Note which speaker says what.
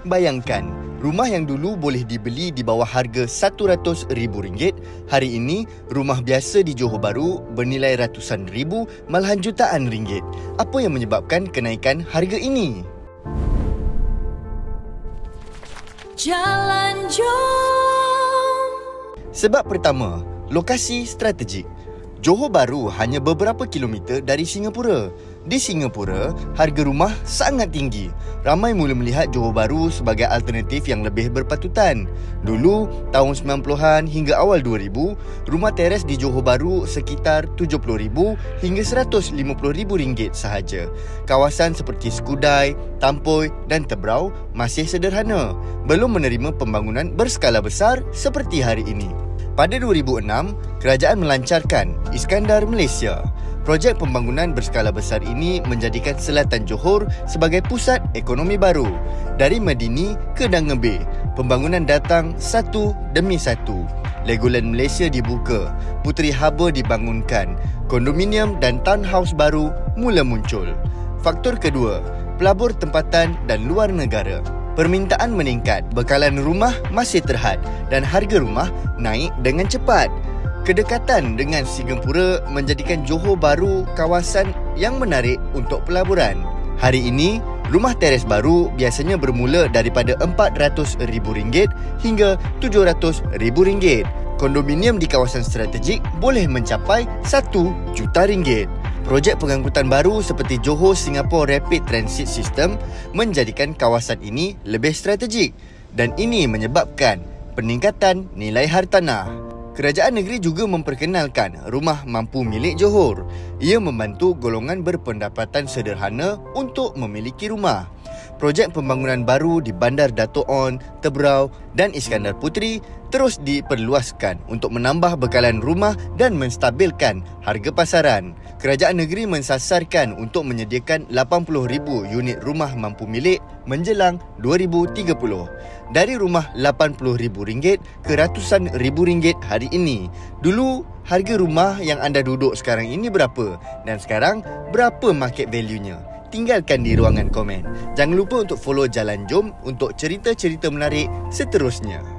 Speaker 1: Bayangkan, rumah yang dulu boleh dibeli di bawah harga RM100,000, hari ini rumah biasa di Johor Bahru bernilai ratusan ribu malahan jutaan ringgit. Apa yang menyebabkan kenaikan harga ini?
Speaker 2: Jalan Jom.
Speaker 1: Sebab pertama, lokasi strategik. Johor Bahru hanya beberapa kilometer dari Singapura. Di Singapura, harga rumah sangat tinggi. Ramai mula melihat Johor Bahru sebagai alternatif yang lebih berpatutan. Dulu, tahun 90-an hingga awal 2000, rumah teres di Johor Bahru sekitar RM70,000 hingga RM150,000 sahaja. Kawasan seperti Skudai, Tampoi dan Tebrau masih sederhana, belum menerima pembangunan berskala besar seperti hari ini. Pada 2006, kerajaan melancarkan Iskandar Malaysia. Projek pembangunan berskala besar ini menjadikan selatan Johor sebagai pusat ekonomi baru. Dari Madini ke Dangebe, pembangunan datang satu demi satu. Legoland Malaysia dibuka, Puteri Harbour dibangunkan, kondominium dan townhouse baru mula muncul. Faktor kedua, pelabur tempatan dan luar negara. Permintaan meningkat, bekalan rumah masih terhad dan harga rumah naik dengan cepat. Kedekatan dengan Singapura menjadikan Johor Bahru kawasan yang menarik untuk pelaburan. Hari ini, rumah teres baru biasanya bermula daripada RM400,000 hingga RM700,000. Kondominium di kawasan strategik boleh mencapai RM1 juta. Projek pengangkutan baru seperti Johor Singapore Rapid Transit System menjadikan kawasan ini lebih strategik dan ini menyebabkan peningkatan nilai hartanah. Kerajaan negeri juga memperkenalkan rumah mampu milik Johor. Ia membantu golongan berpendapatan sederhana untuk memiliki rumah. Projek pembangunan baru di Bandar Dato' On, Tebrau dan Iskandar Puteri terus diperluaskan untuk menambah bekalan rumah dan menstabilkan harga pasaran. Kerajaan negeri mensasarkan untuk menyediakan 80,000 unit rumah mampu milik menjelang 2030. Dari rumah RM80,000 ke ratusan ribu ringgit hari ini. Dulu, harga rumah yang anda duduk sekarang ini berapa? Dan sekarang, berapa market value-nya? Tinggalkan di ruangan komen. Jangan lupa untuk follow Jalan Jom untuk cerita-cerita menarik seterusnya.